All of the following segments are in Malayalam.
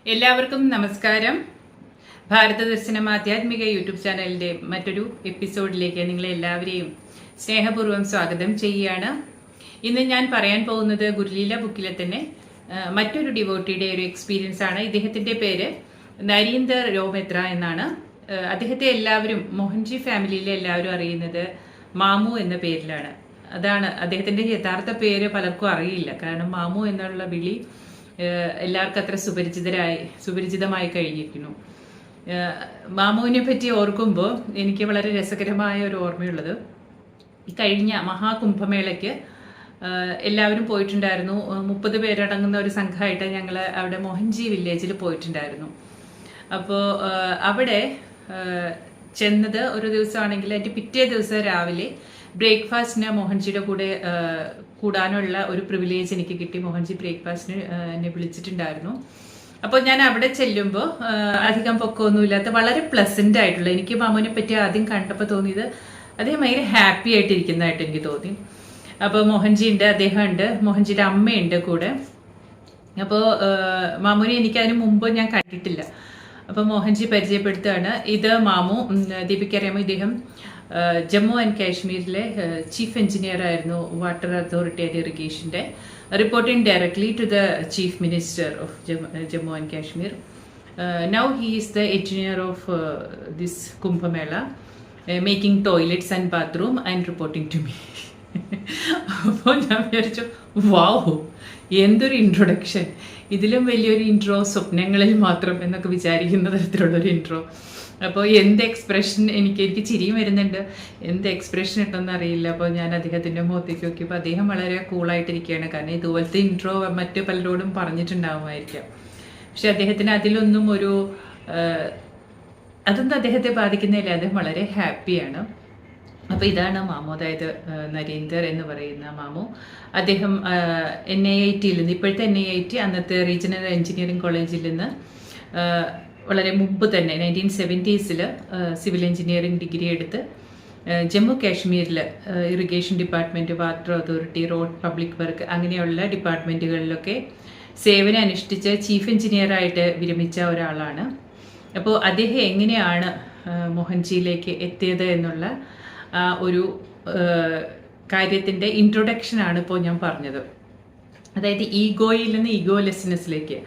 എല്ലാവർക്കും നമസ്കാരം. ഭാരതദർശനം ആധ്യാത്മിക യൂട്യൂബ് ചാനലിന്റെ മറ്റൊരു എപ്പിസോഡിലേക്ക് നിങ്ങളെ എല്ലാവരെയും സ്നേഹപൂർവ്വം സ്വാഗതം ചെയ്യുകയാണ്. ഇന്ന് ഞാൻ പറയാൻ പോകുന്നത് ഗുരുലീല ബുക്കിലെ തന്നെ മറ്റൊരു ഡിവോട്ടിയുടെ ഒരു എക്സ്പീരിയൻസ് ആണ്. ഇദ്ദേഹത്തിന്റെ പേര് നരീന്ദർ രോമെത്ര എന്നാണ്. അദ്ദേഹത്തെ എല്ലാവരും മോഹൻജി ഫാമിലിയിലെ എല്ലാവരും അറിയുന്നത് മാമു എന്ന പേരിലാണ്. അതാണ് അദ്ദേഹത്തിന്റെ യഥാർത്ഥ പേര് പലർക്കും അറിയില്ല. കാരണം മാമു എന്നുള്ള വിളി എല്ലാവർക്കും അത്ര സുപരിചിതമായി കഴിഞ്ഞിരിക്കുന്നു. മാമുവിനെ പറ്റി ഓർക്കുമ്പോൾ എനിക്ക് വളരെ രസകരമായ ഒരു ഓർമ്മയുള്ളത്, ഈ കഴിഞ്ഞ മഹാകുംഭമേളയ്ക്ക് എല്ലാവരും പോയിട്ടുണ്ടായിരുന്നു. 30 പേരടങ്ങുന്ന ഒരു സംഘമായിട്ട് ഞങ്ങൾ അവിടെ മോഹൻജി വില്ലേജിൽ പോയിട്ടുണ്ടായിരുന്നു. അപ്പോൾ അവിടെ ചെന്നത് ഒരു ദിവസമാണെങ്കിൽ അതിൻ്റെ പിറ്റേ ദിവസം രാവിലെ ബ്രേക്ക്ഫാസ്റ്റിന് മോഹൻജിയുടെ കൂടെ കൂടാനുള്ള ഒരു പ്രിവിലേജ് എനിക്ക് കിട്ടി. മോഹൻജി ബ്രേക്ക്ഫാസ്റ്റിന് എന്നെ വിളിച്ചിട്ടുണ്ടായിരുന്നു. അപ്പോൾ ഞാൻ അവിടെ ചെല്ലുമ്പോൾ അധികം പൊക്കമൊന്നുമില്ലാത്ത വളരെ പ്ലസന്റ് ആയിട്ടുള്ള, എനിക്ക് മാമുവിനെ പറ്റി ആദ്യം കണ്ടപ്പോൾ തോന്നിയത് അദ്ദേഹം ഭയങ്കര ഹാപ്പി ആയിട്ടിരിക്കുന്നതായിട്ട് എനിക്ക് തോന്നി. അപ്പോൾ മോഹൻജി ഉണ്ട്, അദ്ദേഹം ഉണ്ട്, മോഹൻജിയുടെ അമ്മയുണ്ട് കൂടെ. അപ്പോൾ മാമുവിനെ എനിക്ക് അതിന് മുമ്പ് ഞാൻ കണ്ടിട്ടില്ല. അപ്പോൾ മോഹൻജി പരിചയപ്പെടുത്തുകയാണ്. ഇത് മാമു. ദീപിക്കറിയാമോ, ഇദ്ദേഹം ജമ്മു ആൻഡ് കാശ്മീരിലെ ചീഫ് എഞ്ചിനീയർ ആയിരുന്നു, water authority and ഇറിഗേഷൻ്റെ, reporting directly to the chief minister of Jammu and Kashmir. Now he is the engineer of this Kumbh Mela, making toilets and bathroom and reporting to me. അപ്പോൾ ഞാൻ വിചാരിച്ചു, വാവ്, എന്തൊരു ഇൻട്രൊഡക്ഷൻ! ഇതിലും വലിയൊരു ഇൻട്രോ സ്വപ്നങ്ങളിൽ മാത്രം എന്നൊക്കെ വിചാരിക്കുന്ന തരത്തിലുള്ളൊരു ഇൻട്രോ. അപ്പോൾ എന്ത് എക്സ്പ്രഷൻ, എനിക്ക് ചിരിയും വരുന്നുണ്ട്, എന്ത് എക്സ്പ്രഷൻ ഉണ്ടെന്ന് അറിയില്ല. അപ്പോൾ ഞാൻ അദ്ദേഹത്തിൻ്റെ മുഖത്തേക്ക് നോക്കിയപ്പോൾ അദ്ദേഹം വളരെ കൂളായിട്ടിരിക്കുകയാണ്. കാരണം ഇതുപോലത്തെ ഇൻട്രോ മറ്റു പലരോടും പറഞ്ഞിട്ടുണ്ടാവുമായിരിക്കാം. പക്ഷെ അദ്ദേഹത്തിന് അതിലൊന്നും അതൊന്നും അദ്ദേഹത്തെ ബാധിക്കുന്നില്ല. അദ്ദേഹം വളരെ ഹാപ്പിയാണ്. അപ്പോൾ ഇതാണ് മാമു, അതായത് നരീന്ദർ എന്ന് പറയുന്ന മാമു. അദ്ദേഹം NIITയിൽ നിന്ന്, ഇപ്പോഴത്തെ NIIT, അന്നത്തെ റീജിയണൽ എഞ്ചിനീയറിംഗ് കോളേജിൽ നിന്ന് വളരെ മുമ്പ് തന്നെ 1970s സിവിൽ എഞ്ചിനീയറിംഗ് ഡിഗ്രി എടുത്ത് ജമ്മു കാശ്മീരിൽ irrigation department, water authority, road, public work അങ്ങനെയുള്ള ഡിപ്പാർട്ട്മെൻറ്റുകളിലൊക്കെ സേവനം അനുഷ്ഠിച്ച് ചീഫ് എഞ്ചിനീയറായിട്ട് വിരമിച്ച ഒരാളാണ്. അപ്പോൾ അദ്ദേഹം എങ്ങനെയാണ് മോഹൻജിയിലേക്ക് എത്തിയത് എന്നുള്ള ഒരു കാര്യത്തിൻ്റെ ഇൻട്രൊഡക്ഷനാണ് ഇപ്പോൾ ഞാൻ പറഞ്ഞത്. അതായത് ഈഗോയിൽ നിന്ന് ഈഗോലെസ്നെസ്സിലേക്ക്,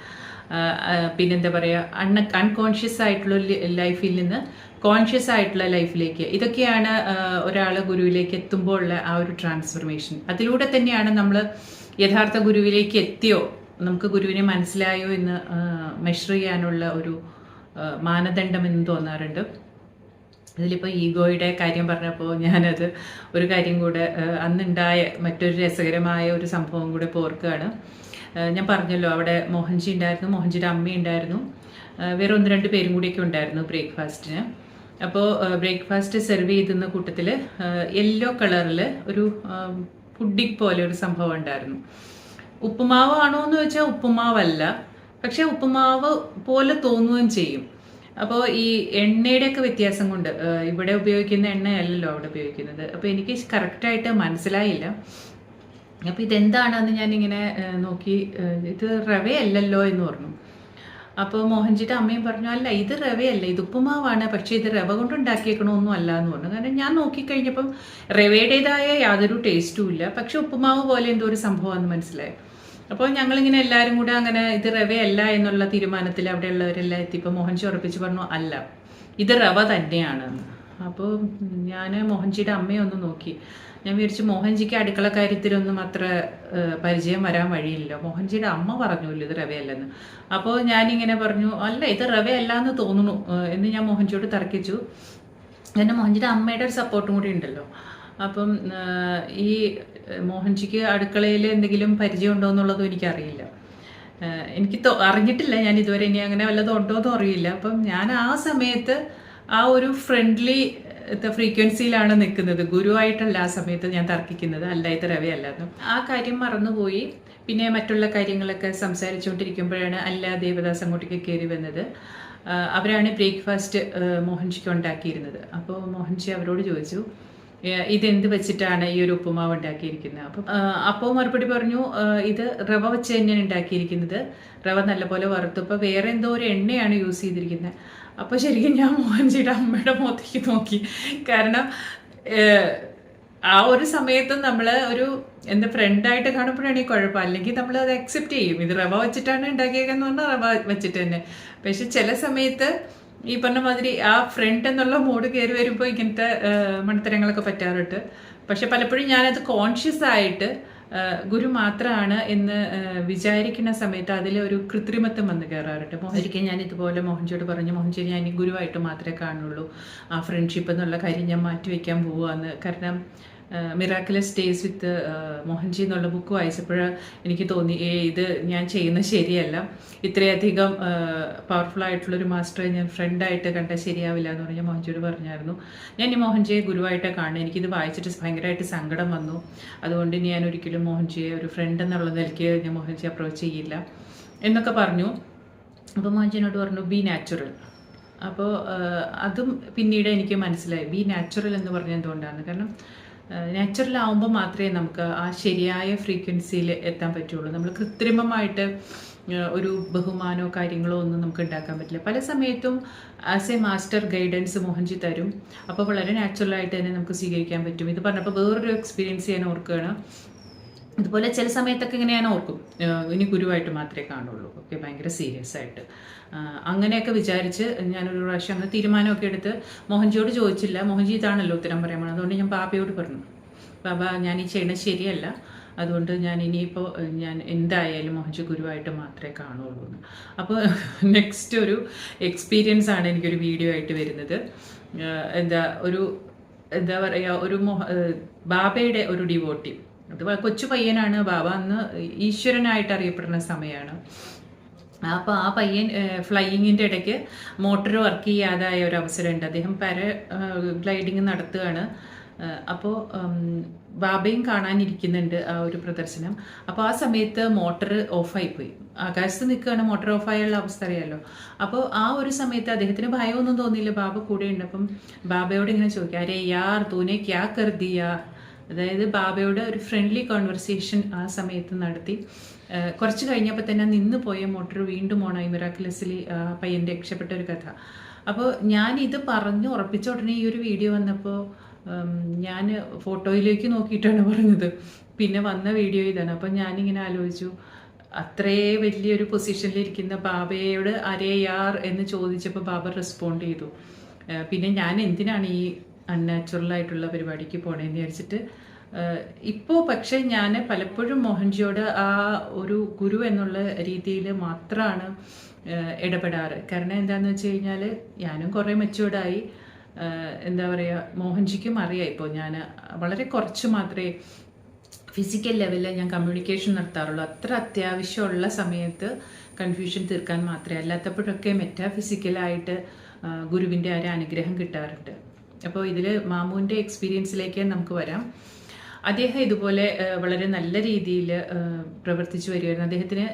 പിന്നെന്താ പറയുക, അൺകോൺഷ്യസ് ആയിട്ടുള്ള ലൈഫിൽ നിന്ന് കോൺഷ്യസ് ആയിട്ടുള്ള ലൈഫിലേക്ക്, ഇതൊക്കെയാണ് ഒരാൾ ഗുരുവിലേക്ക് എത്തുമ്പോൾ ഉള്ള ആ ഒരു ട്രാൻസ്ഫർമേഷൻ. അതിലൂടെ തന്നെയാണ് നമ്മൾ യഥാർത്ഥ ഗുരുവിലേക്ക് എത്തിയോ, നമുക്ക് ഗുരുവിനെ മനസ്സിലായോ എന്ന് മെഷർ ചെയ്യാനുള്ള ഒരു മാനദണ്ഡം എന്ന് തോന്നാറുണ്ട്. ഇതിലിപ്പോൾ ഈഗോയുടെ കാര്യം പറഞ്ഞപ്പോൾ ഞാനത് ഒരു കാര്യം കൂടെ, അന്നുണ്ടായ മറ്റൊരു രസകരമായ ഒരു സംഭവം കൂടെ ഇപ്പോൾ ഓർക്കുകയാണ്. ഞാൻ പറഞ്ഞല്ലോ, അവിടെ മോഹൻജി ഉണ്ടായിരുന്നു, മോഹൻജിയുടെ അമ്മയുണ്ടായിരുന്നു, വേറെ 1-2 പേരും കൂടിയൊക്കെ ഉണ്ടായിരുന്നു ബ്രേക്ക്ഫാസ്റ്റിന്. അപ്പോൾ ബ്രേക്ക്ഫാസ്റ്റ് സെർവ് ചെയ്തുന്ന കൂട്ടത്തിൽ യെല്ലോ കളറിൽ ഒരു പുഡിംഗ് പോലെ ഒരു സംഭവം ഉണ്ടായിരുന്നു. ഉപ്പുമാവ് ആണോ എന്ന് വെച്ചാൽ ഉപ്പുമാവല്ല, പക്ഷെ ഉപ്പുമാവ് പോലെ തോന്നുകയും ചെയ്യും. അപ്പോൾ ഈ എണ്ണയുടെയൊക്കെ വ്യത്യാസം കൊണ്ട്, ഇവിടെ ഉപയോഗിക്കുന്ന എണ്ണയല്ലല്ലോ അവിടെ ഉപയോഗിക്കുന്നത്. അപ്പോൾ എനിക്ക് കറക്റ്റായിട്ട് മനസ്സിലായില്ല. അപ്പോൾ ഇതെന്താണെന്ന് ഞാനിങ്ങനെ നോക്കി, ഇത് റവയല്ലല്ലോ എന്ന് പറഞ്ഞു. അപ്പോൾ മോഹൻജിയുടെ അമ്മയും പറഞ്ഞു, അല്ല ഇത് റവയല്ല, ഇത് ഉപ്പുമാവാണ്, പക്ഷേ ഇത് റവ കൊണ്ട് ഉണ്ടാക്കിയേക്കണമൊന്നും അല്ല എന്ന് പറഞ്ഞു. കാരണം ഞാൻ നോക്കിക്കഴിഞ്ഞപ്പം റവയുടേതായ യാതൊരു ടേസ്റ്റും ഇല്ല, പക്ഷെ ഉപ്പുമാവ് പോലെ എന്തോ ഒരു സംഭവമാണെന്ന് മനസ്സിലായി. അപ്പോൾ ഞങ്ങളിങ്ങനെ എല്ലാവരും കൂടെ അങ്ങനെ ഇത് റവയല്ല എന്നുള്ള തീരുമാനത്തിൽ അവിടെയുള്ളവരെല്ലാം എത്തിയപ്പോൾ മോഹൻജി ഉറപ്പിച്ച് പറഞ്ഞു, അല്ല ഇത് റവ തന്നെയാണ്. അപ്പോൾ ഞാൻ മോഹൻജിയുടെ അമ്മയെ ഒന്ന് നോക്കി. ഞാൻ വിചാരിച്ചു മോഹൻജിക്ക് അടുക്കള കാര്യത്തിലൊന്നും അത്ര പരിചയം വരാൻ വഴിയില്ല. മോഹൻജിയുടെ അമ്മ പറഞ്ഞല്ലോ ഇത് റവയല്ലെന്ന്. അപ്പോൾ ഞാനിങ്ങനെ പറഞ്ഞു, അല്ല ഇത് റവയല്ല എന്ന് തോന്നുന്നു എന്ന് ഞാൻ മോഹൻജിയോട് തർക്കിച്ചു. കാരണം മോഹൻജിയുടെ അമ്മയുടെ ഒരു സപ്പോർട്ടും കൂടി ഉണ്ടല്ലോ. അപ്പം ഈ മോഹൻജിക്ക് അടുക്കളയിൽ എന്തെങ്കിലും പരിചയം ഉണ്ടോ എന്നുള്ളതും എനിക്കറിയില്ല. എനിക്ക് അറിഞ്ഞിട്ടില്ല ഞാൻ ഇതുവരെ, ഇനി അങ്ങനെ വല്ലതും ഉണ്ടോ എന്നും അറിയില്ല. അപ്പം ഞാൻ ആ സമയത്ത് ആ ഒരു ഫ്രണ്ട്ലി ഫ്രീക്വൻസിയിലാണ് നിൽക്കുന്നത്, ഗുരുവായിട്ടല്ല ആ സമയത്ത് ഞാൻ തർക്കിക്കുന്നത്, അല്ല ഇത് റവയല്ലായിരുന്നു. ആ കാര്യം മറന്നുപോയി. പിന്നെ മറ്റുള്ള കാര്യങ്ങളൊക്കെ സംസാരിച്ചുകൊണ്ടിരിക്കുമ്പോഴാണ് അല്ല ദേവദാസ് അങ്ങോട്ടേക്ക് കയറി വന്നത്. അവരാണ് ബ്രേക്ക്ഫാസ്റ്റ് മോഹൻജിക്ക് ഉണ്ടാക്കിയിരുന്നത്. അപ്പോൾ മോഹൻജി അവരോട് ചോദിച്ചു, ഇതെന്ത് വെച്ചിട്ടാണ് ഈ ഒരു ഉപ്പുമാവ് ഉണ്ടാക്കിയിരിക്കുന്നത്. അപ്പം അപ്പോൾ മറുപടി പറഞ്ഞു, ഇത് റവ വെച്ച് തന്നെയാണ് ഉണ്ടാക്കിയിരിക്കുന്നത്, റവ നല്ലപോലെ വറുത്തു, അപ്പോൾ വേറെ എന്തോ ഒരു എണ്ണയാണ് യൂസ് ചെയ്തിരിക്കുന്നത്. അപ്പോൾ ശരിക്കും ഞാൻ മോഹൻജിയുടെ അമ്മയുടെ മുഖത്തേക്ക് നോക്കി. കാരണം ആ ഒരു സമയത്തും നമ്മൾ ഒരു എന്താ ഫ്രണ്ടായിട്ട് കാണുമ്പോഴാണ് ഈ കുഴപ്പം, അല്ലെങ്കിൽ നമ്മൾ അത് അക്സെപ്റ്റ് ചെയ്യും. ഇത് റവ വെച്ചിട്ടാണ് ഉണ്ടാക്കിയേക്കെന്ന് പറഞ്ഞാൽ റവ വെച്ചിട്ട് തന്നെ. പക്ഷെ ചില സമയത്ത് ഈ പറഞ്ഞ മാതിരി ആ ഫ്രണ്ട് എന്നുള്ള മോഡ് കയറി വരുമ്പോൾ ഇങ്ങനത്തെ മണ്ടത്തരങ്ങളൊക്കെ പറ്റാറുണ്ട്. പക്ഷെ പലപ്പോഴും ഞാനത് കോൺഷ്യസ് ആയിട്ട് ഗുരു മാത്രമാണ് എന്ന് വിചാരിക്കുന്ന സമയത്ത് അതിൽ ഒരു കൃത്രിമത്വം വന്ന് കയറാറുണ്ട്. ഒരിക്കൽ ഞാൻ ഇതുപോലെ മോഹൻജിയോട് പറഞ്ഞു, മോഹൻജി ഞാൻ ഈ ഗുരുവായിട്ട് മാത്രമേ കാണുള്ളൂ, ആ ഫ്രണ്ട്ഷിപ്പ് എന്നുള്ള കാര്യം ഞാൻ മാറ്റി വയ്ക്കാൻ പോവാന്ന്. കാരണം മിറാക്കുലസ് ഡേയ്സ് വിത്ത് മോഹൻജി എന്നുള്ള ബുക്ക് വായിച്ചപ്പോൾ എനിക്ക് തോന്നി, ഇത് ഞാൻ ചെയ്യുന്നത് ശരിയല്ല, ഇത്രയധികം പവർഫുൾ ആയിട്ടുള്ളൊരു മാസ്റ്ററെ ഞാൻ ഫ്രണ്ടായിട്ട് കണ്ടാൽ ശരിയാവില്ല എന്ന് പറഞ്ഞാൽ മോഹൻജിയോട് പറഞ്ഞായിരുന്നു. ഞാൻ ഈ മോഹൻജിയെ ഗുരുവായിട്ട് കാണുന്നത്, എനിക്കിത് വായിച്ചിട്ട് ഭയങ്കരമായിട്ട് സങ്കടം വന്നു, അതുകൊണ്ട് ഞാൻ ഒരിക്കലും മോഹൻജിയെ ഒരു ഫ്രണ്ട് എന്നുള്ള നിലയ്ക്ക് ഞാൻ മോഹൻജിയെ അപ്രോച്ച് ചെയ്യില്ല എന്നൊക്കെ പറഞ്ഞു. അപ്പോൾ മോഹൻജിനോട് പറഞ്ഞു ബി നാച്ചുറൽ. അപ്പോൾ അതും പിന്നീട് എനിക്ക് മനസ്സിലായി, ബി നാച്ചുറൽ എന്ന് പറഞ്ഞാൽ എന്തുകൊണ്ടാണ്. കാരണം നാച്ചുറൽ ആവുമ്പോൾ മാത്രമേ നമുക്ക് ആ ശരിയായ ഫ്രീക്വൻസിയിൽ എത്താൻ പറ്റുള്ളൂ. നമ്മൾ കൃത്രിമമായിട്ട് ഒരു ബഹുമാനമോ കാര്യങ്ങളോ ഒന്നും നമുക്ക് ഉണ്ടാക്കാൻ പറ്റില്ല. പല സമയത്തും as A master guidance Mohanji തരും, അപ്പോൾ വളരെ നാച്ചുറലായിട്ട് തന്നെ നമുക്ക് സ്വീകരിക്കാൻ പറ്റും. ഇത് പറഞ്ഞപ്പോൾ വേറൊരു എക്സ്പീരിയൻസ് ഞാൻ ഓർക്കുകയാണ്. ഇതുപോലെ ചില സമയത്തൊക്കെ ഇങ്ങനെ ഞാൻ ഓർക്കും, ഇനി ഗുരുവായിട്ട് മാത്രമേ കാണുള്ളൂ, ഓക്കെ, ഭയങ്കര സീരിയസ് ആയിട്ട് അങ്ങനെയൊക്കെ വിചാരിച്ച് ഞാനൊരു പ്രാവശ്യം അങ്ങനെ തീരുമാനമൊക്കെ എടുത്ത് മോഹൻജിയോട് ചോദിച്ചില്ല. മോഹൻജി ഇതാണല്ലോ ഉത്തരം പറയാൻ പോകണം. അതുകൊണ്ട് ഞാൻ ബാബയോട് പറഞ്ഞു, ബാബ ഞാൻ ഈ ചെയ്യണത് ശരിയല്ല, അതുകൊണ്ട് ഞാൻ ഇനിയിപ്പോൾ ഞാൻ എന്തായാലും മോഹൻജി ഗുരുവായിട്ട് മാത്രമേ കാണുള്ളൂ എന്ന്. അപ്പോൾ നെക്സ്റ്റ് ഒരു എക്സ്പീരിയൻസ് ആണ് എനിക്കൊരു വീഡിയോ ആയിട്ട് വരുന്നത്. എന്താ പറയുക, ഒരു ബാബയുടെ ഒരു ഡിവോട്ടി, അത് കൊച്ചു പയ്യനാണ്. ബാബ അന്ന് ഈശ്വരനായിട്ട് അറിയപ്പെടുന്ന സമയമാണ്. അപ്പോൾ ആ പയ്യൻ ഫ്ലൈയിങ്ങിൻ്റെ ഇടയ്ക്ക് മോട്ടർ വർക്ക് ചെയ്യാതായ ഒരു അവസരമുണ്ട്. അദ്ദേഹം ഗ്ലൈഡിങ് നടത്തുകയാണ്. അപ്പോൾ ബാബയും കാണാനിരിക്കുന്നുണ്ട് ആ ഒരു പ്രദർശനം. അപ്പോൾ ആ സമയത്ത് മോട്ടർ ഓഫായിപ്പോയി, ആകാശത്ത് നിൽക്കുകയാണ്, മോട്ടർ ഓഫായുള്ള അവസ്ഥ അറിയാമല്ലോ. അപ്പോൾ ആ ഒരു സമയത്ത് അദ്ദേഹത്തിന് ഭയമൊന്നും തോന്നിയില്ല, ബാബ കൂടെ ഉണ്ട്. അപ്പം ബാബയോട് ഇങ്ങനെ ചോദിക്കുക, അരേ യാർ തൂനെ ക്യാ കർ ദിയാ, അതായത് ബാബയോട് ഒരു ഫ്രണ്ട്ലി കോൺവെർസേഷൻ ആ സമയത്ത് നടത്തി. കുറച്ച് കഴിഞ്ഞപ്പോൾ തന്നെ നിന്ന് പോയ മോട്ടർ വീണ്ടും ഓണായി. മിറാക്കുലസിൽ പയ്യൻ്റെ രക്ഷപ്പെട്ട ഒരു കഥ. അപ്പോൾ ഞാൻ ഇത് പറഞ്ഞു ഉറപ്പിച്ച ഉടനെ ഈ ഒരു വീഡിയോ വന്നപ്പോൾ ഞാൻ ഫോട്ടോയിലേക്ക് നോക്കിയിട്ടാണ് പറഞ്ഞത്, പിന്നെ വന്ന വീഡിയോ ഇതാണ്. അപ്പോൾ ഞാനിങ്ങനെ ആലോചിച്ചു, അത്രേ വലിയൊരു പൊസിഷനിലിരിക്കുന്ന ബാബയോട് അരേ യാർ എന്ന് ചോദിച്ചപ്പോൾ ബാബ റെസ്പോണ്ട് ചെയ്തു. പിന്നെ ഞാൻ എന്തിനാണ് ഈ അൺനാച്ചുറലായിട്ടുള്ള പരിപാടിക്ക് പോണേന്ന് വിചാരിച്ചിട്ട് ഇപ്പോൾ പക്ഷേ ഞാൻ പലപ്പോഴും മോഹൻജിയോട് ആ ഒരു ഗുരു എന്നുള്ള രീതിയിൽ മാത്രമാണ് ഇടപെടാറ്. കാരണം എന്താണെന്ന് വെച്ച് കഴിഞ്ഞാൽ ഞാനും കുറേ മെച്ചുവേർഡായി. എന്താ പറയുക, മോഹൻജിക്കും അറിയാം ഇപ്പോൾ ഞാൻ വളരെ കുറച്ച് മാത്രമേ ഫിസിക്കൽ ലെവലിൽ ഞാൻ കമ്മ്യൂണിക്കേഷൻ നടത്താറുള്ളൂ. അത്ര അത്യാവശ്യമുള്ള സമയത്ത് കൺഫ്യൂഷൻ തീർക്കാൻ മാത്രമേ, അല്ലാത്തപ്പോഴൊക്കെ മെറ്റാഫിസിക്കലായിട്ട് ഗുരുവിൻ്റെ ഒരു അനുഗ്രഹം കിട്ടാറുണ്ട്. അപ്പോൾ ഇതിൽ മാമുവിൻ്റെ എക്സ്പീരിയൻസിലേക്ക് നമുക്ക് വരാം. അദ്ദേഹം ഇതുപോലെ വളരെ നല്ല രീതിയിൽ പ്രവർത്തിച്ചു വരികയായിരുന്നു. അദ്ദേഹത്തിന്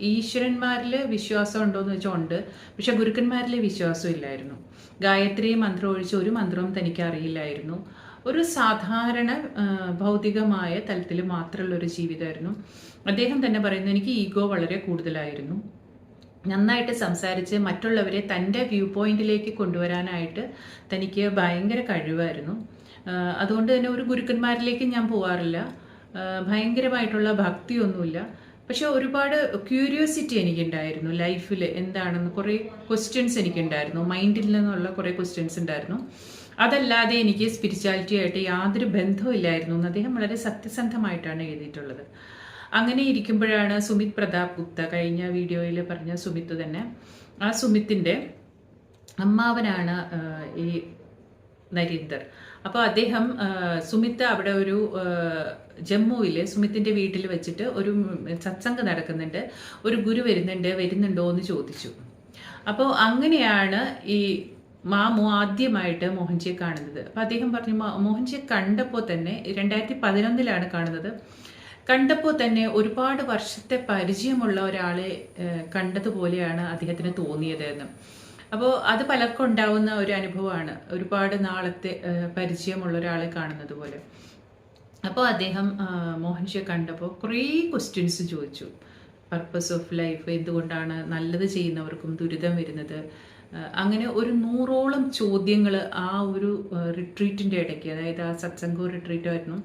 ഈശ്വരന്മാരിൽ വിശ്വാസം ഉണ്ടോ എന്ന് വെച്ചാൽ ഉണ്ട്, പക്ഷെ ഗുരുക്കന്മാരിൽ വിശ്വാസം ഇല്ലായിരുന്നു. ഗായത്രി മന്ത്രം ഒഴിച്ച് ഒരു മന്ത്രവും തനിക്ക് അറിയില്ലായിരുന്നു. ഒരു സാധാരണ ഭൗതികമായ തലത്തിൽ മാത്രമുള്ളൊരു ജീവിതമായിരുന്നു. അദ്ദേഹം തന്നെ പറയുന്നു, എനിക്ക് ഈഗോ വളരെ കൂടുതലായിരുന്നു. നന്നായിട്ട് സംസാരിച്ച് മറ്റുള്ളവരെ തൻ്റെ വ്യൂ പോയിന്റിലേക്ക് കൊണ്ടുവരാനായിട്ട് തനിക്ക് ഭയങ്കര കഴിവായിരുന്നു. അതുകൊണ്ട് തന്നെ ഒരു ഗുരുക്കന്മാരിലേക്ക് ഞാൻ പോകാറില്ല, ഭയങ്കരമായിട്ടുള്ള ഭക്തിയൊന്നുമില്ല. പക്ഷെ ഒരുപാട് ക്യൂരിയോസിറ്റി എനിക്കുണ്ടായിരുന്നു ലൈഫിൽ എന്താണെന്ന്. കുറേ ക്വസ്റ്റ്യൻസ് എനിക്കുണ്ടായിരുന്നു, മൈൻഡിൽ നിന്നുള്ള കുറേ ക്വസ്റ്റ്യൻസ് ഉണ്ടായിരുന്നു. അതല്ലാതെ എനിക്ക് സ്പിരിച്വാലിറ്റി ആയിട്ട് യാതൊരു ബന്ധവും ഇല്ലായിരുന്നു എന്ന് അദ്ദേഹം വളരെ സത്യസന്ധമായിട്ടാണ് എഴുതിയിട്ടുള്ളത്. അങ്ങനെ ഇരിക്കുമ്പോഴാണ് സുമിത് പ്രതാപ് ഗുപ്ത, കഴിഞ്ഞ വീഡിയോയിൽ പറഞ്ഞ സുമിത്ത് തന്നെ, ആ സുമിത്തിൻ്റെ അമ്മാവനാണ് ഈ നരീന്ദർ. അപ്പോൾ അദ്ദേഹം സുമിത്ത് അവിടെ ഒരു ജമ്മുവിൽ സുമിത്തിൻ്റെ വീട്ടിൽ വെച്ചിട്ട് ഒരു സത്സംഗം നടക്കുന്നുണ്ട്, ഒരു ഗുരു വരുന്നുണ്ടോ എന്ന് ചോദിച്ചു. അപ്പോൾ അങ്ങനെയാണ് ഈ മാമു ആദ്യമായിട്ട് മോഹൻജിയെ കാണുന്നത്. അപ്പോൾ അദ്ദേഹം പറഞ്ഞു, മോഹൻജിയെ കണ്ടപ്പോൾ തന്നെ 2011 കാണുന്നത്. കണ്ടപ്പോൾ തന്നെ ഒരുപാട് വർഷത്തെ പരിചയമുള്ള ഒരാളെ കണ്ടതുപോലെയാണ് അദ്ദേഹത്തിന് തോന്നിയത് എന്ന്. അപ്പോൾ അത് പലർക്കും ഉണ്ടാവുന്ന ഒരു അനുഭവമാണ്, ഒരുപാട് നാളത്തെ പരിചയമുള്ള ഒരാളെ കാണുന്നത് പോലെ. അപ്പോൾ അദ്ദേഹം മോഹൻജിയെ കണ്ടപ്പോൾ കുറേ ക്വസ്റ്റ്യൻസ് ചോദിച്ചു. പർപ്പസ് ഓഫ് ലൈഫ്, എന്തുകൊണ്ടാണ് നല്ലത് ചെയ്യുന്നവർക്കും ദുരിതം വരുന്നത്, അങ്ങനെ ഒരു 100ഓളം ചോദ്യങ്ങൾ ആ ഒരു റിട്രീറ്റിൻ്റെ ഇടയ്ക്ക്, അതായത് ആ സത്സംഗോ റിട്രീറ്റ് ആയിരുന്നു,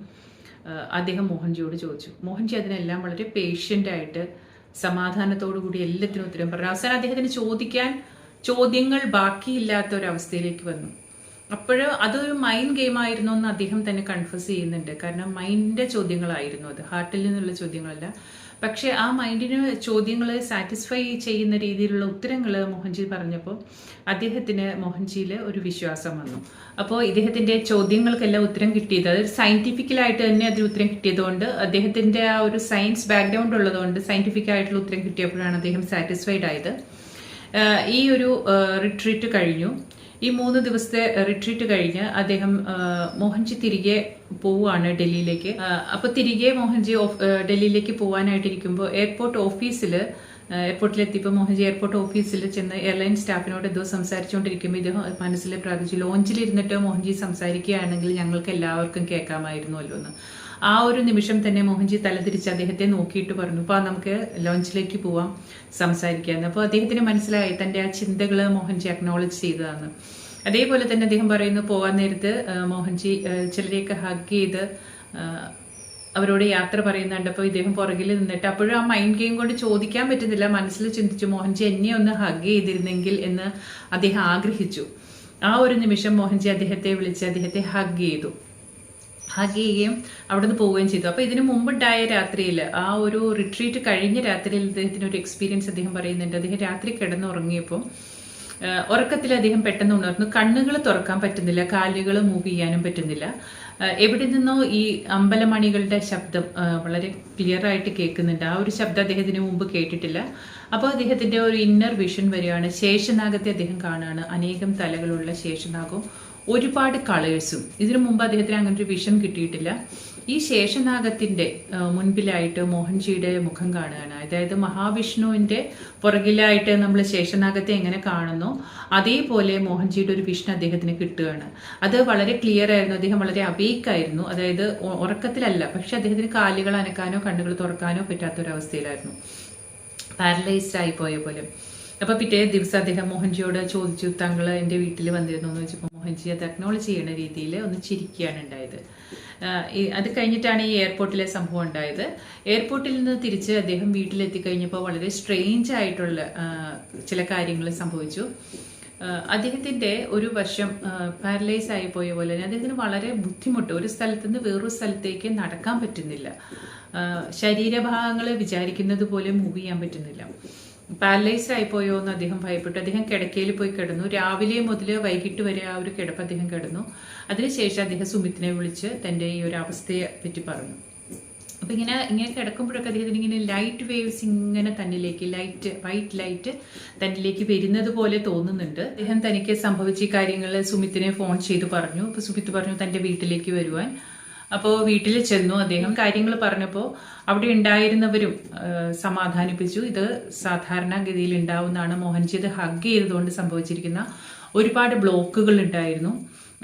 അദ്ദേഹം മോഹൻജിയോട് ചോദിച്ചു. മോഹൻജി അതിനെല്ലാം വളരെ പേഷ്യൻ്റായിട്ട് സമാധാനത്തോടു കൂടി എല്ലാത്തിനും ഉത്തരം പറഞ്ഞു. അവസാനം അദ്ദേഹത്തിന് ചോദിക്കാൻ ചോദ്യങ്ങൾ ബാക്കിയില്ലാത്ത ഒരവസ്ഥയിലേക്ക് വന്നു. അപ്പോൾ അതൊരു മൈൻഡ് ഗെയിം ആയിരുന്നു എന്ന് അദ്ദേഹം തന്നെ കൺഫസ് ചെയ്യുന്നുണ്ട്. കാരണം മൈൻഡിൻ്റെ ചോദ്യങ്ങളായിരുന്നു അത്, ഹാർട്ടിൽ നിന്നുള്ള ചോദ്യങ്ങളല്ല. പക്ഷേ ആ മൈൻഡിന് ചോദ്യങ്ങൾ സാറ്റിസ്ഫൈ ചെയ്യുന്ന രീതിയിലുള്ള ഉത്തരങ്ങൾ മോഹൻജി പറഞ്ഞപ്പോൾ അദ്ദേഹത്തിന് മോഹൻജിയിൽ ഒരു വിശ്വാസം വന്നു. അപ്പോൾ ഇദ്ദേഹത്തിൻ്റെ ചോദ്യങ്ങൾക്കെല്ലാം ഉത്തരം കിട്ടിയത്, അതായത് സയൻറ്റിഫിക്കലായിട്ട് തന്നെ അതിന് ഉത്തരം കിട്ടിയതുകൊണ്ട്, അദ്ദേഹത്തിൻ്റെ ആ ഒരു സയൻസ് ബാക്ക്ഗ്രൗണ്ട് ഉള്ളതുകൊണ്ട് സയൻറ്റിഫിക് ആയിട്ടുള്ള ഉത്തരം കിട്ടിയപ്പോഴാണ് അദ്ദേഹം സാറ്റിസ്ഫൈഡ് ആയത്. ഈ ഒരു റിട്രീറ്റ് കഴിഞ്ഞു. ഈ 3 ദിവസത്തെ റിട്രീറ്റ് കഴിഞ്ഞ് അദ്ദേഹം മോഹൻജി തിരികെ പോവുകയാണ് ഡൽഹിയിലേക്ക്. അപ്പോൾ തിരികെ മോഹൻജി ഡൽഹിയിലേക്ക് പോകാനായിട്ടിരിക്കുമ്പോൾ എയർപോർട്ടിലെത്തിയപ്പോൾ മോഹൻജി എയർപോർട്ട് ഓഫീസിൽ ചെന്ന് എയർലൈൻ സ്റ്റാഫിനോട് എന്തോ സംസാരിച്ചുകൊണ്ടിരിക്കുമ്പോൾ ഇദ്ദേഹം മനസ്സിൽ പ്രാർത്ഥിച്ചു, ലോഞ്ചിലിരുന്നിട്ട് മോഹൻജി സംസാരിക്കുകയാണെങ്കിൽ ഞങ്ങൾക്ക് എല്ലാവർക്കും കേൾക്കാമായിരുന്നുവല്ലോ എന്ന്. ആ ഒരു നിമിഷം തന്നെ മോഹൻജി തലതിരിച്ച് അദ്ദേഹത്തെ നോക്കിയിട്ട് പറഞ്ഞു, അപ്പോൾ നമുക്ക് ലോഞ്ചിലേക്ക് പോവാം, സംസാരിക്കാമെന്ന്. അപ്പോൾ അദ്ദേഹത്തിന് മനസ്സിലായി തൻ്റെ ആ ചിന്തകൾ മോഹൻജി അക്നോളജ് ചെയ്തതാണ്. അതേപോലെ തന്നെ അദ്ദേഹം പറയുന്നു, പോകാൻ നേരത്ത് മോഹൻജി ചിലരെയൊക്കെ ഹഗ് ചെയ്ത് അവരോട് യാത്ര പറയുന്നുണ്ട്. അപ്പോൾ ഇദ്ദേഹം പുറകിൽ നിന്നിട്ട് അപ്പോഴും ആ മൈൻഡ് ഗെയിം കൊണ്ട് ചോദിക്കാൻ പറ്റുന്നില്ല, മനസ്സിൽ ചിന്തിച്ചു മോഹൻജി എന്നെ ഒന്ന് ഹഗ് ചെയ്തിരുന്നെങ്കിൽ എന്ന് അദ്ദേഹം ആഗ്രഹിച്ചു. ആ ഒരു നിമിഷം മോഹൻജി അദ്ദേഹത്തെ വിളിച്ച് അദ്ദേഹത്തെ ഹഗ് ചെയ്തു. ഹഗ് ചെയ്യുകയും അവിടെ നിന്ന് പോവുകയും ചെയ്തു. അപ്പോൾ ഇതിനു മുമ്പുണ്ടായ രാത്രിയിൽ, ആ ഒരു റിട്രീറ്റ് കഴിഞ്ഞ രാത്രിയിൽ അദ്ദേഹത്തിന് ഒരു എക്സ്പീരിയൻസ് അദ്ദേഹം പറയുന്നുണ്ട്. അദ്ദേഹം രാത്രി കിടന്നുറങ്ങിയപ്പോൾ ഉറക്കത്തിൽ അദ്ദേഹം പെട്ടെന്ന് ഉണർന്നു. കണ്ണുകൾ തുറക്കാൻ പറ്റുന്നില്ല, കാലുകൾ മൂവ് ചെയ്യാനും പറ്റുന്നില്ല. എവിടെ നിന്നോ ഈ അമ്പലമണികളുടെ ശബ്ദം വളരെ ക്ലിയർ ആയിട്ട് കേൾക്കുന്നുണ്ട്. ആ ഒരു ശബ്ദം അദ്ദേഹത്തിന് മുമ്പ് കേട്ടിട്ടില്ല. അപ്പോൾ അദ്ദേഹത്തിൻ്റെ ഒരു ഇന്നർ വിഷൻ വരികയാണ്. ശേഷനാഗത്തെ അദ്ദേഹം കാണുകയാണ്. അനേകം തലകളുള്ള ശേഷനാഗവും ഒരുപാട് കളേഴ്സും. ഇതിനു മുമ്പ് അദ്ദേഹത്തിന് അങ്ങനെ ഒരു വിഷൻ കിട്ടിയിട്ടില്ല. ഈ ശേഷനാഗത്തിൻ്റെ മുൻപിലായിട്ട് മോഹൻജിയുടെ മുഖം കാണുകയാണ്. അതായത് മഹാവിഷ്ണുവിൻ്റെ പുറകിലായിട്ട് നമ്മൾ ശേഷനാഗത്തെ എങ്ങനെ കാണുന്നു അതേപോലെ മോഹൻജിയുടെ ഒരു വിഷൻ അദ്ദേഹത്തിന് കിട്ടുകയാണ്. അത് വളരെ ക്ലിയർ ആയിരുന്നു. അദ്ദേഹം വളരെ അവേക്കായിരുന്നു, അതായത് ഉറക്കത്തിലല്ല, പക്ഷെ അദ്ദേഹത്തിന് കാലുകൾ അനക്കാനോ കണ്ണുകൾ തുറക്കാനോ പറ്റാത്തൊരവസ്ഥയിലായിരുന്നു, പാരലൈസ്ഡ് ആയി പോയ പോലെ. അപ്പോൾ പിറ്റേ ദിവസം അദ്ദേഹം മോഹൻജിയോട് ചോദിച്ചു, താങ്കൾ എൻ്റെ വീട്ടിൽ വന്നിരുന്നു എന്ന് വെച്ചപ്പോൾ മോഹൻജി അത് അക്നോളജ് ചെയ്യുന്ന രീതിയിൽ ഒന്ന് ചിരിക്കുകയാണ് ഉണ്ടായത്. അത് കഴിഞ്ഞിട്ടാണ് ഈ എയർപോർട്ടിലെ സംഭവം ഉണ്ടായത്. എയർപോർട്ടിൽ നിന്ന് തിരിച്ച് അദ്ദേഹം വീട്ടിലെത്തിക്കഴിഞ്ഞപ്പോൾ വളരെ സ്ട്രേഞ്ച് ആയിട്ടുള്ള ചില കാര്യങ്ങൾ സംഭവിച്ചു. അദ്ദേഹത്തിൻ്റെ ഒരു വശം പാരലൈസ് ആയി പോയ പോലെ തന്നെ അദ്ദേഹത്തിന് വളരെ ബുദ്ധിമുട്ട്, ഒരു സ്ഥലത്ത് നിന്ന് വേറൊരു സ്ഥലത്തേക്ക് നടക്കാൻ പറ്റുന്നില്ല, ശരീരഭാഗങ്ങൾ വിചാരിക്കുന്നത് പോലെ മൂവ് ചെയ്യാൻ പറ്റുന്നില്ല. പാരലൈസ്ഡ് ആയിപ്പോയോ എന്ന് അദ്ദേഹം ഭയപ്പെട്ടു. അദ്ദേഹം കിടക്കയിൽ പോയി കിടന്നു. രാവിലെ മുതൽ വൈകിട്ട് വരെ ആ ഒരു കിടപ്പ് അദ്ദേഹം കിടന്നു. അതിനുശേഷം അദ്ദേഹം സുമിത്തിനെ വിളിച്ച് തൻ്റെ ഈ ഒരു അവസ്ഥയെ പറ്റി പറഞ്ഞു. അപ്പം ഇങ്ങനെ കിടക്കുമ്പോഴൊക്കെ അദ്ദേഹത്തിന് ഇങ്ങനെ ലൈറ്റ് വേവ്സ് ഇങ്ങനെ തന്നിലേക്ക് വൈറ്റ് ലൈറ്റ് തന്നിലേക്ക് വരുന്നത് പോലെ തോന്നുന്നുണ്ട്. അദ്ദേഹം തനിക്ക് സംഭവിച്ച ഈ കാര്യങ്ങൾ സുമിത്തിനെ ഫോൺ ചെയ്ത് പറഞ്ഞു. അപ്പോൾ സുമിത്ത് പറഞ്ഞു തൻ്റെ വീട്ടിലേക്ക് വരുവാൻ. അപ്പോൾ വീട്ടിൽ ചെന്നു. അദ്ദേഹം കാര്യങ്ങൾ പറഞ്ഞപ്പോൾ അവിടെ ഉണ്ടായിരുന്നവരും സമാധാനിപ്പിച്ചു. ഇത് സാധാരണഗതിയിൽ ഉണ്ടാവുന്നതാണ്, മോഹൻജി ഇത് ഹഗ് ചെയ്തതുകൊണ്ട് സംഭവിച്ചിരിക്കുന്ന ഒരുപാട് ബ്ലോക്കുകൾ ഉണ്ടായിരുന്നു.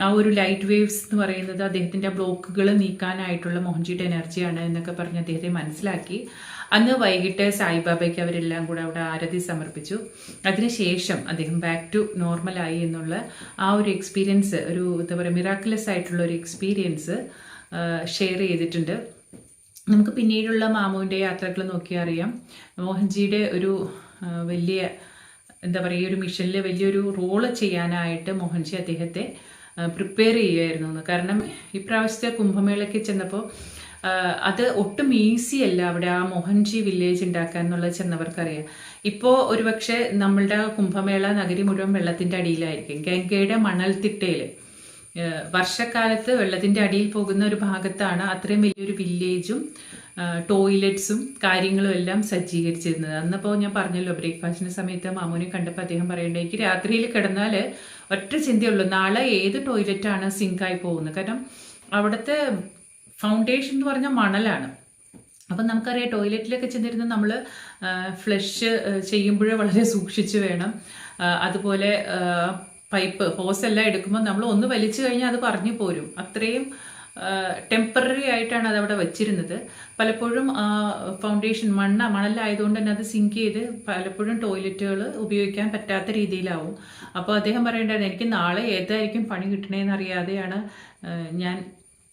ആ ഒരു ലൈറ്റ് വേവ്സ് എന്ന് പറയുന്നത് അദ്ദേഹത്തിൻ്റെ ബ്ലോക്കുകൾ നീക്കാനായിട്ടുള്ള മോഹൻജിയുടെ എനർജിയാണ് എന്നൊക്കെ പറഞ്ഞ് അദ്ദേഹത്തെ മനസ്സിലാക്കി. അന്ന് വൈകിട്ട് സായിബാബയ്ക്ക് അവരെല്ലാം കൂടെ അവിടെ ആരതി സമർപ്പിച്ചു. അതിനുശേഷം അദ്ദേഹം ബാക്ക് ടു നോർമലായി എന്നുള്ള ആ ഒരു എക്സ്പീരിയൻസ്, ഒരു എന്താ പറയുക മിറാക്കുലസ് ആയിട്ടുള്ള ഒരു എക്സ്പീരിയൻസ് ഷെയർ ചെയ്തിട്ടുണ്ട്. നമുക്ക് പിന്നീടുള്ള മാമുവിൻ്റെ യാത്രകൾ നോക്കിയാൽ അറിയാം, മോഹൻജിയുടെ ഒരു വലിയ എന്താ പറയുക ഒരു മിഷനിൽ വലിയൊരു റോള് ചെയ്യാനായിട്ട് മോഹൻജി അദ്ദേഹത്തെ പ്രിപ്പയർ ചെയ്യുമായിരുന്നു. കാരണം ഇപ്രാവശ്യത്തെ കുംഭമേളയ്ക്ക് ചെന്നപ്പോൾ അത് ഒട്ടും ഈസി അല്ല അവിടെ ആ മോഹൻജി വില്ലേജ് ഉണ്ടാക്കാൻ എന്നുള്ളത് ചെന്നവർക്കറിയാം. ഇപ്പോൾ ഒരുപക്ഷെ നമ്മളുടെ കുംഭമേള നഗരി മുഴുവൻ വെള്ളത്തിൻ്റെ അടിയിലായിരിക്കും. ഗംഗയുടെ മണൽത്തിട്ടയിൽ വർഷക്കാലത്ത് വെള്ളത്തിൻ്റെ അടിയിൽ പോകുന്ന ഒരു ഭാഗത്താണ് അത്രയും വലിയൊരു വില്ലേജും ടോയ്ലറ്റ്സും കാര്യങ്ങളും എല്ലാം സജ്ജീകരിച്ചിരുന്നത്. അന്നപ്പോൾ ഞാൻ പറഞ്ഞല്ലോ, ബ്രേക്ക്ഫാസ്റ്റിൻ്റെ സമയത്ത് മാമൂനെ കണ്ടപ്പോൾ അദ്ദേഹം പറയേണ്ടത്, എനിക്ക് രാത്രിയിൽ കിടന്നാൽ ഒറ്റ ചിന്തയുള്ളൂ, നാളെ ഏത് ടോയ്ലറ്റാണ് സിങ്കായി പോകുന്നത്. കാരണം അവിടുത്തെ ഫൗണ്ടേഷൻ എന്ന് പറഞ്ഞാൽ മണലാണ്. അപ്പം നമുക്കറിയാം ടോയ്ലറ്റിലൊക്കെ ചെന്നിരുന്ന് നമ്മൾ ഫ്ലഷ് ചെയ്യുമ്പോഴേ വളരെ സൂക്ഷിച്ച് വേണം. അതുപോലെ പൈപ്പ് ഹോസ് എല്ലാം എടുക്കുമ്പോൾ നമ്മൾ ഒന്ന് വലിച്ചു കഴിഞ്ഞാൽ അത് പറഞ്ഞു പോരും. അത്രയും ടെമ്പററി ആയിട്ടാണ് അതവിടെ വെച്ചിരുന്നത്. പലപ്പോഴും ഫൗണ്ടേഷൻ മണലായതുകൊണ്ട് തന്നെ അത് സിങ്ക് ചെയ്ത് പലപ്പോഴും ടോയ്ലറ്റുകൾ ഉപയോഗിക്കാൻ പറ്റാത്ത രീതിയിലാവും. അപ്പോൾ അദ്ദേഹം പറയേണ്ടത് എനിക്ക് നാളെ ഏതായിരിക്കും പണി കിട്ടണേന്ന് അറിയാതെയാണ് ഞാൻ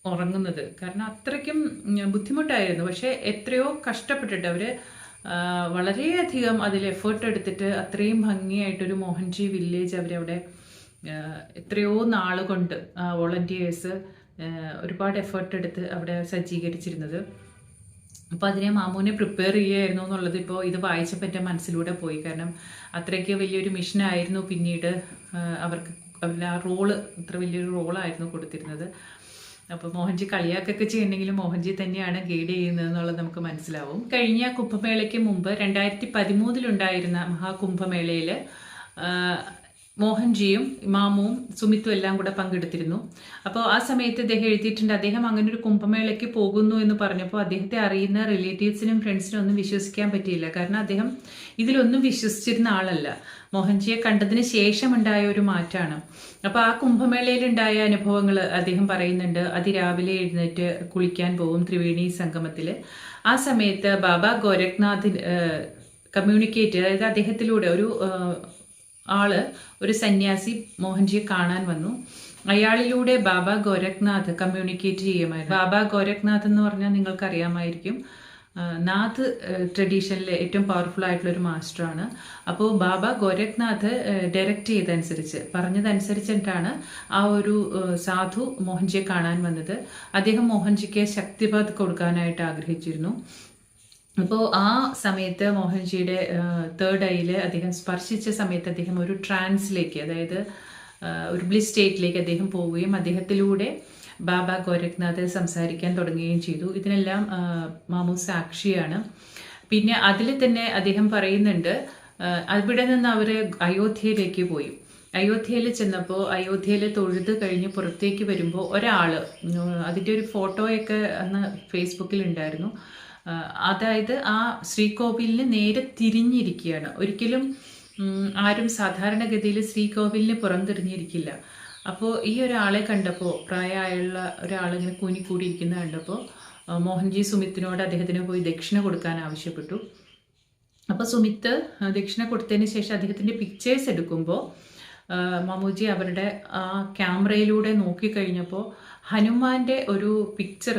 ഉറങ്ങുന്നത്. കാരണം അത്രയ്ക്കും ബുദ്ധിമുട്ടായിരുന്നു. പക്ഷേ എത്രയോ കഷ്ടപ്പെട്ടിട്ട് അവർ വളരെയധികം അതിൽ എഫേർട്ട് എടുത്തിട്ട് അത്രയും ഭംഗിയായിട്ടൊരു മോഹൻജി വില്ലേജ് അവരവിടെ എത്രയോ നാളുകൊണ്ട് വോളണ്ടിയേഴ്സ് ഒരുപാട് എഫേർട്ട് എടുത്ത് അവിടെ സജ്ജീകരിച്ചിരുന്നത്. അപ്പോൾ അതിനെ മാമൂനെ പ്രിപ്പയർ ചെയ്യുമായിരുന്നു എന്നുള്ളത് ഇപ്പോൾ ഇത് വായിച്ചപ്പോൾ എൻ്റെ മനസ്സിലൂടെ പോയി. കാരണം അത്രയ്ക്ക് വലിയൊരു മിഷനായിരുന്നു പിന്നീട് അവർക്ക് ആ റോള് അത്ര വലിയൊരു റോളായിരുന്നു കൊടുത്തിരുന്നത്. അപ്പോൾ മോഹൻജി കളിയാക്കൊക്കെ ചെയ്യണമെങ്കിലും മോഹൻജി തന്നെയാണ് ഗൈഡ് ചെയ്യുന്നത് എന്നുള്ളത് നമുക്ക് മനസ്സിലാവും. കഴിഞ്ഞ കുംഭമേളയ്ക്ക് മുമ്പ് 2013 മഹാകുംഭമേളയിൽ മോഹൻജിയും മാമുവും സുമിത്തും എല്ലാം കൂടെ പങ്കെടുത്തിരുന്നു. അപ്പോൾ ആ സമയത്ത് അദ്ദേഹം എഴുതിയിട്ടുണ്ട്, അദ്ദേഹം അങ്ങനെ ഒരു കുംഭമേളയ്ക്ക് പോകുന്നു എന്ന് പറഞ്ഞപ്പോൾ അദ്ദേഹത്തെ അറിയുന്ന റിലേറ്റീവ്സിനും ഫ്രണ്ട്സിനും ഒന്നും വിശ്വസിക്കാൻ പറ്റിയില്ല. കാരണം അദ്ദേഹം ഇതിലൊന്നും വിശ്വസിച്ചിരുന്ന ആളല്ല. മോഹൻജിയെ കണ്ടതിന് ശേഷമുണ്ടായ ഒരു മാറ്റമാണ്. അപ്പോൾ ആ കുംഭമേളയിലുണ്ടായ അനുഭവങ്ങൾ അദ്ദേഹം പറയുന്നുണ്ട്. അതിരാവിലെ എഴുന്നേറ്റ് കുളിക്കാൻ പോകും ത്രിവേണി സംഗമത്തിൽ. ആ സമയത്ത് ബാബ ഗോരഖ്നാഥ് കമ്മ്യൂണിക്കേറ്റ്, അതായത് അദ്ദേഹത്തിലൂടെ ഒരു സന്യാസി മോഹൻജിയെ കാണാൻ വന്നു. അയാളിലൂടെ ബാബ ഗോരഖ്നാഥ് കമ്മ്യൂണിക്കേറ്റ് ചെയ്യുമായിരുന്നു. ബാബ ഗോരഖ്നാഥ് എന്ന് പറഞ്ഞാൽ നിങ്ങൾക്ക് അറിയാമായിരിക്കും, നാഥ് ട്രഡീഷനിലെ ഏറ്റവും പവർഫുൾ ആയിട്ടുള്ള ഒരു മാസ്റ്ററാണ്. അപ്പോൾ ബാബ ഗോരഖ്നാഥ് ഡയറക്റ്റ് പറഞ്ഞതനുസരിച്ചിട്ടാണ് ആ ഒരു സാധു മോഹൻജിയെ കാണാൻ വന്നത്. അദ്ദേഹം മോഹൻജിക്ക് ശക്തിപാത് കൊടുക്കാനായിട്ട് ആഗ്രഹിച്ചിരുന്നു. അപ്പോൾ ആ സമയത്ത് മോഹൻജിയുടെ തേർഡ് ഐയിൽ അദ്ദേഹം സ്പർശിച്ച സമയത്ത് അദ്ദേഹം ഒരു ട്രാൻസിലേക്ക്, അതായത് ഒരു ബ്ലിസ് സ്റ്റേറ്റിലേക്ക് അദ്ദേഹം പോവുകയും അദ്ദേഹത്തിലൂടെ ബാബ ഗോരഖ്നാഥ് സംസാരിക്കാൻ തുടങ്ങുകയും ചെയ്തു. ഇതിനെല്ലാം മാമു സാക്ഷിയാണ്. പിന്നെ അതിൽ തന്നെ അദ്ദേഹം പറയുന്നുണ്ട്, അവിടെ നിന്ന് അവർ അയോധ്യയിലേക്ക് പോയി. അയോധ്യയിൽ ചെന്നപ്പോൾ അയോധ്യയിൽ തൊഴുത് കഴിഞ്ഞ് പുറത്തേക്ക് വരുമ്പോൾ ഒരാൾ, അതിൻ്റെ ഒരു ഫോട്ടോയൊക്കെ അന്ന് ഫേസ്ബുക്കിൽ ഉണ്ടായിരുന്നു. അതായത് ആ ശ്രീകോവിലിന് നേരെ തിരിഞ്ഞിരിക്കുകയാണ്. ഒരിക്കലും ആരും സാധാരണഗതിയിൽ ശ്രീകോവിലിന് പുറംതിരിഞ്ഞിരിക്കില്ല. അപ്പോൾ ഈ ഒരാളെ കണ്ടപ്പോൾ, പ്രായമായുള്ള ഒരാളിങ്ങനെ കൂനിക്കൂടിയിരിക്കുന്നത് കണ്ടപ്പോൾ മോഹൻജി സുമിത്തിനോട് അദ്ദേഹത്തിന് പോയി ദക്ഷിണ കൊടുക്കാൻ ആവശ്യപ്പെട്ടു. അപ്പോൾ സുമിത്ത് ദക്ഷിണ കൊടുത്തതിന് ശേഷം അദ്ദേഹത്തിൻ്റെ പിക്ചേഴ്സ് എടുക്കുമ്പോൾ മാമുജി അവരുടെ ആ ക്യാമറയിലൂടെ നോക്കിക്കഴിഞ്ഞപ്പോൾ ഹനുമാന്റെ ഒരു പിക്ചർ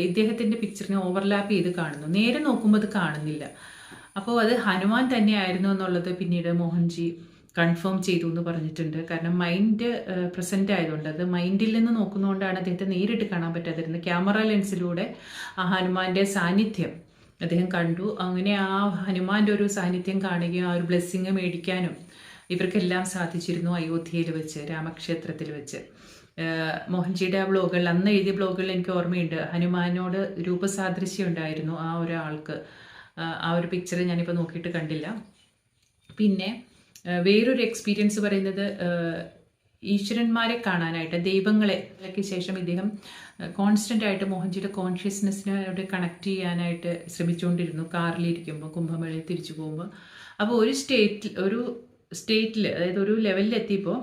ഇദ്ദേഹത്തിൻ്റെ പിക്ചറിനെ ഓവർലാപ്പ് ചെയ്ത് കാണുന്നു. നേരെ നോക്കുമ്പോൾ അത് കാണുന്നില്ല. അപ്പോൾ അത് ഹനുമാൻ തന്നെയായിരുന്നു എന്നുള്ളത് പിന്നീട് മോഹൻജി കൺഫേം ചെയ്തു എന്ന് പറഞ്ഞിട്ടുണ്ട്. കാരണം മൈൻഡ് പ്രസൻ്റ് ആയതുകൊണ്ട്, അത് മൈൻഡിൽ നിന്ന് നോക്കുന്നതുകൊണ്ടാണ് അദ്ദേഹത്തെ നേരിട്ട് കാണാൻ പറ്റാതിരുന്നത്. ക്യാമറ ലെൻസിലൂടെ ആ ഹനുമാന്റെ സാന്നിധ്യം അദ്ദേഹം കണ്ടു. അങ്ങനെ ആ ഹനുമാന്റെ ഒരു സാന്നിധ്യം കാണുകയും ആ ഒരു ബ്ലെസ്സിങ് മേടിക്കാനും ഇവർക്കെല്ലാം സാധിച്ചിരുന്നു അയോധ്യയിൽ വെച്ച്, രാമക്ഷേത്രത്തിൽ വെച്ച്. മോഹൻജിയുടെ ആ ബ്ലോഗുകളിൽ, അന്ന് എഴുതിയ ബ്ലോഗുകളിൽ എനിക്ക് ഓർമ്മയുണ്ട്, ഹനുമാനോട് രൂപസാദൃശ്യം ഉണ്ടായിരുന്നു ആ ഒരാൾക്ക്. ആ ഒരു പിക്ചർ ഞാനിപ്പോൾ നോക്കിയിട്ട് കണ്ടില്ല. പിന്നെ വേറൊരു എക്സ്പീരിയൻസ് പറയുന്നത്, ഈശ്വരന്മാരെ കാണാനായിട്ട്, ദൈവങ്ങളെക്ക് ശേഷം ഇദ്ദേഹം കോൺസ്റ്റൻ്റ് ആയിട്ട് മോഹൻജിയുടെ കോൺഷ്യസ്നെസ്സിനോട് കണക്ട് ചെയ്യാനായിട്ട് ശ്രമിച്ചുകൊണ്ടിരുന്നു കാറിലിരിക്കുമ്പോൾ, കുംഭമേളയിൽ തിരിച്ചു പോകുമ്പോൾ. അപ്പോൾ ഒരു സ്റ്റേറ്റിൽ അതായത് ഒരു ലെവലിലെത്തിയപ്പോൾ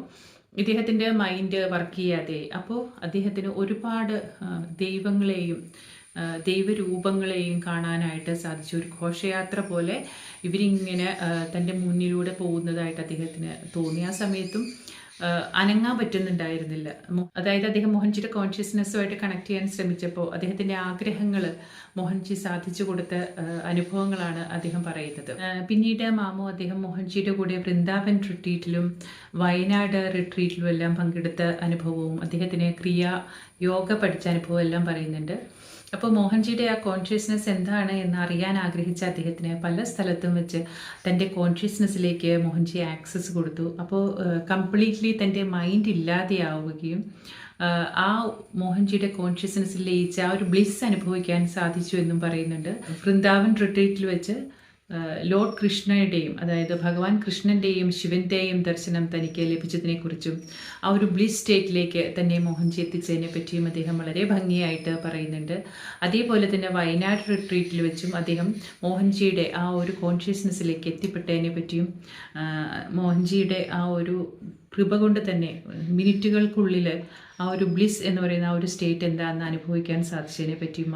ഇദ്ദേഹത്തിൻ്റെ മൈൻഡ് വർക്ക് ചെയ്യാതെ, അപ്പോൾ അദ്ദേഹത്തിന് ഒരുപാട് ദൈവങ്ങളെയും ദൈവരൂപങ്ങളെയും കാണാനായിട്ട് സാധിച്ചു. ഒരു ഘോഷയാത്ര പോലെ ഇവരിങ്ങനെ തൻ്റെ മുന്നിലൂടെ പോകുന്നതായിട്ട് അദ്ദേഹത്തിന് തോന്നി. ആ സമയത്തും അനങ്ങാൻ പറ്റുന്നുണ്ടായിരുന്നില്ല. അതായത് അദ്ദേഹം മോഹൻജിയുടെ കോൺഷ്യസ്നെസ്സുമായിട്ട് കണക്ട് ചെയ്യാൻ ശ്രമിച്ചപ്പോൾ അദ്ദേഹത്തിൻ്റെ ആഗ്രഹങ്ങൾ മോഹൻജി സാധിച്ചു കൊടുത്ത അനുഭവങ്ങളാണ് അദ്ദേഹം പറയുന്നത്. പിന്നീട് മാമു അദ്ദേഹം മോഹൻജിയുടെ കൂടെ വൃന്ദാവൻ റിട്രീറ്റിലും വയനാട് റിട്രീറ്റിലും എല്ലാം പങ്കെടുത്ത അനുഭവവും അദ്ദേഹത്തിന് യോഗ പഠിച്ച അനുഭവം എല്ലാം പറയുന്നുണ്ട്. അപ്പോൾ മോഹൻജിയുടെ ആ കോൺഷ്യസ്നെസ് എന്താണ് എന്ന് അറിയാൻ ആഗ്രഹിച്ച അദ്ദേഹത്തിന് പല സ്ഥലത്തും വെച്ച് തൻ്റെ കോൺഷ്യസ്നെസ്സിലേക്ക് മോഹൻജി ആക്സസ് കൊടുത്തു. അപ്പോൾ കംപ്ലീറ്റ്ലി തൻ്റെ മൈൻഡ് ഇല്ലാതെയാവുകയും ആ മോഹൻജിയുടെ കോൺഷ്യസ്നെസ്സിൽ ലയിച്ച് ആ ഒരു ബ്ലിസ് അനുഭവിക്കാൻ സാധിച്ചു എന്നും പറയുന്നുണ്ട്. വൃന്ദാവൻ റിട്രീറ്റിൽ വെച്ച് ലോർഡ് കൃഷ്ണയുടെയും, അതായത് ഭഗവാൻ കൃഷ്ണൻ്റെയും ശിവൻ്റെയും ദർശനം തനിക്ക് ലഭിച്ചതിനെക്കുറിച്ചും ആ ഒരു ബ്ലിസ് സ്റ്റേറ്റിലേക്ക് തന്നെ മോഹൻജി എത്തിച്ചതിനെ പറ്റിയും അദ്ദേഹം വളരെ ഭംഗിയായിട്ട് പറയുന്നുണ്ട്. അതേപോലെ തന്നെ വയനാട് റിട്രീറ്റിൽ വെച്ചും അദ്ദേഹം മോഹൻജിയുടെ ആ ഒരു കോൺഷ്യസ്നെസ്സിലേക്ക് എത്തിപ്പെട്ടതിനെ പറ്റിയും മോഹൻജിയുടെ ആ ഒരു കൃപ കൊണ്ട് തന്നെ മിനിറ്റുകൾക്കുള്ളിൽ ആ ഒരു ബ്ലിസ് എന്ന് പറയുന്ന ആ ഒരു സ്റ്റേറ്റ് എന്താണെന്ന് അനുഭവിക്കാൻ സാധിച്ചതിനെ പറ്റിയും,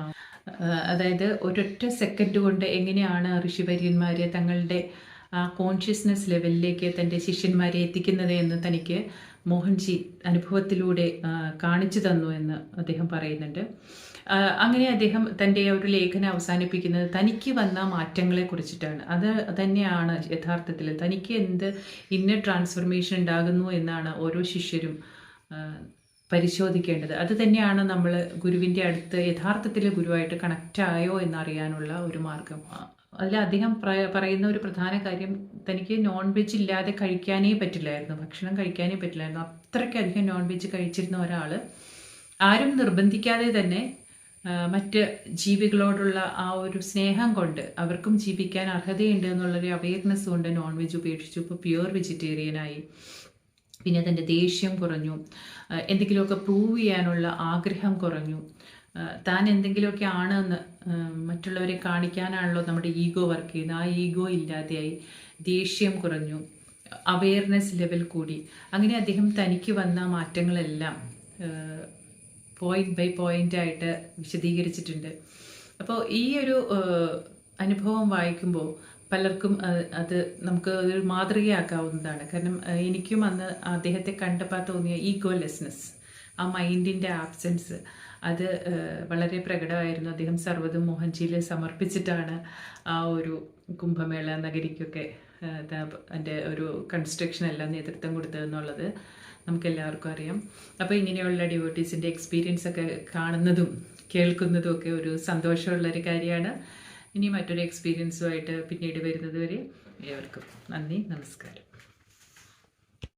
അതായത് ഒരൊറ്റ സെക്കൻഡ് കൊണ്ട് എങ്ങനെയാണ് ഋഷിവര്യന്മാർ തങ്ങളുടെ കോൺഷ്യസ്നെസ് ലെവലിലേക്ക് തൻ്റെ ശിഷ്യന്മാരെ എത്തിക്കുന്നത് എന്ന് തനിക്ക് മോഹൻജി അനുഭവത്തിലൂടെ കാണിച്ചു തന്നു എന്ന് അദ്ദേഹം പറയുന്നുണ്ട്. അങ്ങനെ അദ്ദേഹം തൻ്റെ ഒരു ലേഖനം അവസാനിപ്പിക്കുന്നത് തനിക്ക് വന്ന മാറ്റങ്ങളെ കുറിച്ചിട്ടാണ്. അത് തന്നെയാണ് യഥാർത്ഥത്തിൽ തനിക്ക് എന്ത് ഇന്നർ ട്രാൻസ്ഫർമേഷൻ ഉണ്ടാകുന്നു എന്നാണ് ഓരോ ശിഷ്യരും പരിശോധിക്കേണ്ടത്. അത് തന്നെയാണ് നമ്മൾ ഗുരുവിൻ്റെ അടുത്ത് യഥാർത്ഥത്തിൽ ഗുരുവായിട്ട് കണക്റ്റ് ആയോ എന്നറിയാനുള്ള ഒരു മാർഗം. അതിൽ അദ്ദേഹം പറയുന്ന ഒരു പ്രധാന കാര്യം, തനിക്ക് നോൺ വെജ് ഇല്ലാതെ കഴിക്കാനേ പറ്റില്ലായിരുന്നു, ഭക്ഷണം കഴിക്കാനേ പറ്റില്ലായിരുന്നു. അത്രയ്ക്കധികം നോൺ വെജ് കഴിച്ചിരുന്ന ഒരാൾ ആരും നിർബന്ധിക്കാതെ തന്നെ മറ്റ് ജീവികളോടുള്ള ആ ഒരു സ്നേഹം കൊണ്ട് അവർക്കും ജീവിക്കാൻ അർഹതയുണ്ട് എന്നുള്ളൊരു അവയർനെസ് കൊണ്ട് നോൺ വെജ് ഉപേക്ഷിച്ചു. ഇപ്പോൾ പ്യുവർ വെജിറ്റേറിയനായി. പിന്നെ തൻ്റെ ദേഷ്യം കുറഞ്ഞു, എന്തെങ്കിലുമൊക്കെ പ്രൂവ് ചെയ്യാനുള്ള ആഗ്രഹം കുറഞ്ഞു. താൻ എന്തെങ്കിലുമൊക്കെ ആണെന്ന് മറ്റുള്ളവരെ കാണിക്കാനാണല്ലോ നമ്മുടെ ഈഗോ വർക്ക് ചെയ്യുന്നത്. ആ ഈഗോ ഇല്ലാതെയായി, ദേഷ്യം കുറഞ്ഞു, അവെയർനെസ് ലെവൽ കൂടി. അങ്ങനെ അദ്ദേഹം തനിക്ക് വന്ന മാറ്റങ്ങളെല്ലാം പോയിന്റ് ബൈ പോയിന്റ് ആയിട്ട് വിശദീകരിച്ചിട്ടുണ്ട്. അപ്പോൾ ഈ ഒരു അനുഭവം വായിക്കുമ്പോൾ പലർക്കും അത് നമുക്ക് ഒരു മാതൃകയാക്കാവുന്നതാണ്. കാരണം എനിക്കും അന്ന് അദ്ദേഹത്തെ കണ്ടപ്പോൾ തോന്നിയ ഈഗോലെസ്നെസ്, ആ മൈൻഡിൻ്റെ ആബ്സെൻസ്, അത് വളരെ പ്രകടമായിരുന്നു. അദ്ദേഹം സർവ്വതും മോഹൻജിയിൽ സമർപ്പിച്ചിട്ടാണ് ആ ഒരു കുംഭമേള നഗരിക്കൊക്കെ അതിൻ്റെ ഒരു കൺസ്ട്രക്ഷൻ എല്ലാം നേതൃത്വം കൊടുത്തതെന്നുള്ളത് നമുക്കെല്ലാവർക്കും അറിയാം. അപ്പോൾ ഇങ്ങനെയുള്ള ഡിവോട്ടീസിൻ്റെ എക്സ്പീരിയൻസ് ഒക്കെ കാണുന്നതും കേൾക്കുന്നതും ഒക്കെ ഒരു സന്തോഷമുള്ളൊരു കാര്യമാണ്. ഇനി മറ്റൊരു എക്സ്പീരിയൻസുമായിട്ട് പിന്നീട് വരുന്നത് വരെ ഏവർക്കും നന്ദി, നമസ്കാരം.